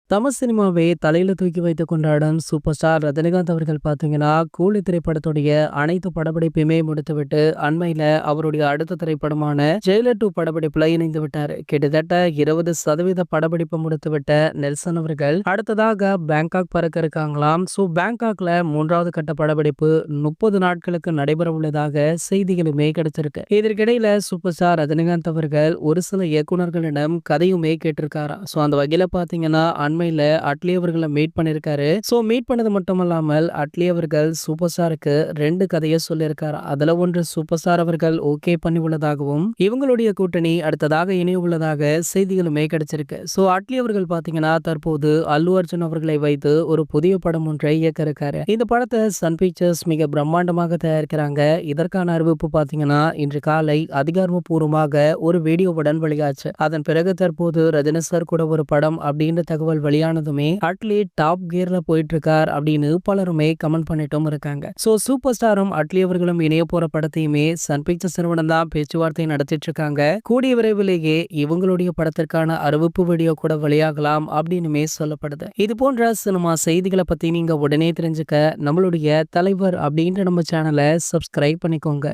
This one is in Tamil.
தமிழ் சினிமாவை தலையில தூக்கி வைத்து கொண்டாடும் சூப்பர் ஸ்டார் ரஜினிகாந்த் அவர்கள் பார்த்தீங்கன்னா, கூலி திரைப்படத்துடைய அனைத்து படப்பிடிப்பையுமே முடித்துவிட்டு, அண்மையில அவருடைய அடுத்த திரைப்படமான ஜெயிலர் 2 படப்பிடிப்புல இணைந்து விட்டாரு. கிட்டத்தட்ட 20% படப்பிடிப்பு முடித்துவிட்ட நெல்சன் அவர்கள் அடுத்ததாக பேங்காக் பறக்க இருக்காங்களாம். பேங்காக்ல 3வது கட்ட படப்பிடிப்பு 30 நாட்களுக்கு நடைபெற உள்ளதாக செய்திகளுமே கிடைச்சிருக்கு. இதற்கிடையில சூப்பர் ஸ்டார் ரஜினிகாந்த் அவர்கள் ஒரு சில இயக்குனர்களிடம் கதையுமே கேட்டிருக்காராம். அந்த வகையில பார்த்தீங்கன்னா, அண்மையில அட்லி அவர்களை மீட் பண்ணிருக்காரு. மீட் பண்ணது மட்டுமல்லாமல் அட்லி அவர்கள் சூப்பர் ஸ்டாருக்கு 2 கதையை சொல்லியிருக்காரு. அதுல ஒன்று சூப்பர் ஸ்டார் அவர்கள் ஓகே பண்ணி உள்ளதாகவும், இவங்களுடைய கூட்டணி அடுத்ததாக இணைய உள்ளதாக செய்திகளுமே கிடைச்சிருக்கு. அட்லி அவர்கள் பாத்தீங்கன்னா தற்போது அல்லு அர்ஜுன் அவர்களை வைத்து ஒரு புதிய படம் ஒன்றை இயக்க இருக்காரு. இந்த படத்தை சன் பிக்சர்ஸ் மிக பிரம்மாண்டமாக தயாரிக்கிறாங்க. இதற்கான அறிவிப்பு பாத்தீங்கன்னா இன்று காலை அதிகாரப்பூர்வமாக ஒரு வீடியோவுடன் வெளியாச்சு. அதன் பிறகு தற்போது ரஜினி சார் கூட ஒரு படம் அப்படின்ற தகவல் வெளியானதுமே அட்லி டாப் கியர்ல போயிட்டு இருக்கார் அப்படின்னு பலருமே கமெண்ட் பண்ணிட்டும் இருக்காங்க. சூப்பர் ஸ்டாரும் அட்லி அவர்களும் இணைய போற படத்தையுமே சன் பிக்சர்ஸ் நிறுவனம் தான் பேச்சுவார்த்தை நடத்திட்டு இருக்காங்க. கூடிய விரைவிலேயே இவங்களுடைய படத்திற்கான அறிவிப்பு வீடியோ கூட வெளியாகலாம் அப்படின்னுமே சொல்லப்படுது. இது போன்ற சினிமா செய்திகளை பத்தி நீங்க உடனே தெரிஞ்சுக்க நம்மளுடைய தலைவர் அப்படின்ற நம்ம சேனலை சப்ஸ்கிரைப் பண்ணிக்கோங்க.